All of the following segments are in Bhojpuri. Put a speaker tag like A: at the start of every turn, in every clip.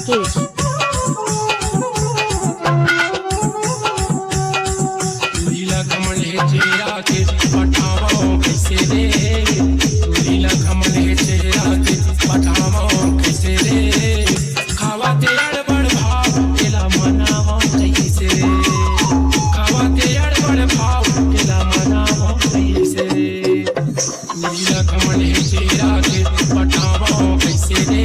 A: Cage.
B: लीला कमल है चेहरा के पठावा कैसे रे, लीला कमल है चेहरा के पठावा कैसे रे, खावा ते अड़बड़ भाव तेला मनावा कैसे रे, खावा ते अड़बड़ भाव तेला मनावा कैसे रे, लीला कमल है चेहरा के पठावा कैसे रे,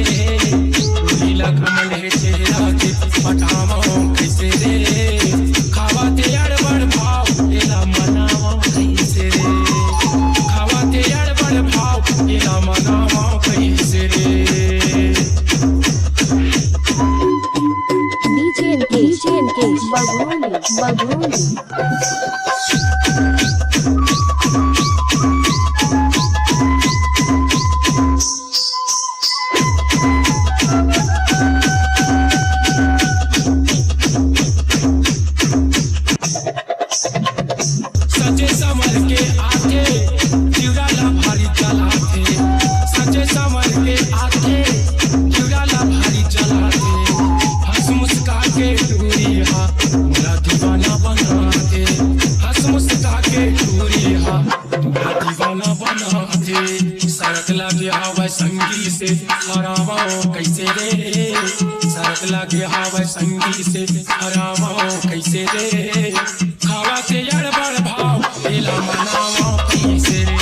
B: लीला कमल है चेहरा के पठावा कैसे रे, खावा ते अड़बड़ भाव तेला मनावा कैसे रे, खावा ते अड़बड़ भाव तेला मनावा कैसे रे।
A: DJ and Cage. Bagoni.
B: सचे समर के आके जुड़ाला भारी चलाते, सचे समर के आके जुड़ाला भारी चलाते, हंस मुस्का के टूरिया मेरा दीवाना बनाते, हंस मुस्का के टूरिया मेरा दीवाना बनाते, सड़क लगे हवा संगी से हरावा कैसे रे, सड़क लगे हवा संगी से हरावा कैसे रे, खावा ते अड़बड़ भाव तेला मनावा कैसे रे,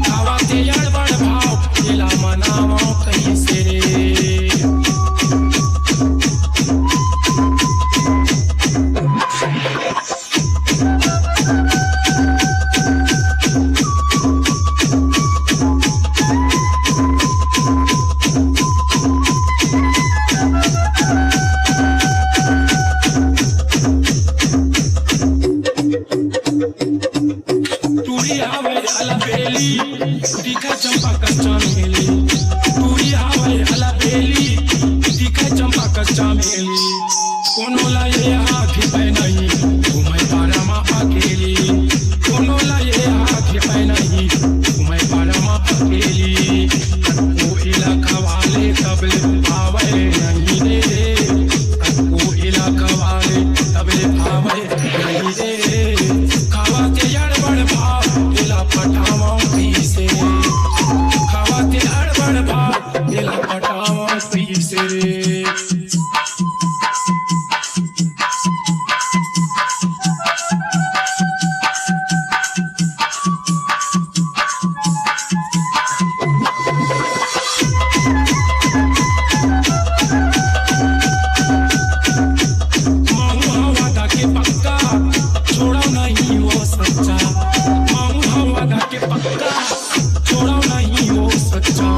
B: खावा ते अड़बड़ भाव तेला मनावा कैसे रे। टूरी हवे अलबेली दिखा चंपा कच्चा मेली, टूरी हवे अलबेली दिखा चंपा कच्चा मेली, कोनो लाए आँख पे नहीं घूमे पारमा अकेली, कोनो लाए आँख पे नहीं घूमे पारमा अकेली, वो इलाका वाले तबले आवे नहीं रे, वो इलाका वाले तबले आवे नहीं रे, खावा ते अड़बड़ भाव तेला पठावा कैसे रे, खावा ते अड़बड़ भाव तेला पठावा कैसे रे। माहू वादा के पक्का छोड़ा नहीं वो सच्चा, माहू वादा के पक्का छोड़ा नहीं वो सच्चा,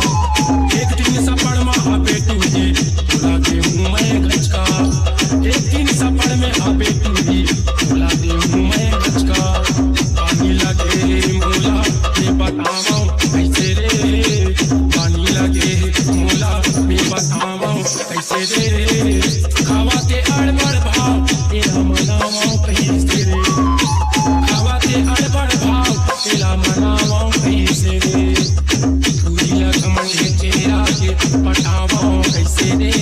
B: एक दिन सपड़ में आबे तुझे बुला दे हूँ मैं गचका, एक दिन सपड़ में आबे तुझे बुला दे हूँ मैं गचका, पानी लगे मोला ये बतावा कैसे रे, पानी लगे मोला ये बतावा कैसे रे, खावा ते अड़बड़ भाव तेरा मनावा कैसे रे, खावा ते अड़बड़ भाव तेरा मनावा कैसे रे, लीला कमल है चेहरा के पठावा कैसे रे,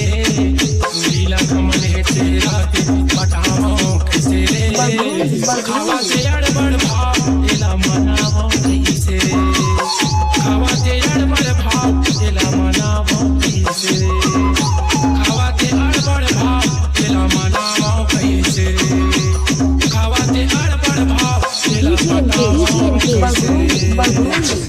B: लीला कमल है चेहरा के पठावा कैसे रे, खावा ते अड़बड़ भाव तेरा मनावा कैसे रे, खावा ते अड़बड़ भाव तेरा मनावा कैसे रे, खावा ते अड़बड़ भाव तेला मनावा कैसे रे, खावा ते अड़बड़ भाव तेला मनावा कैसे रे।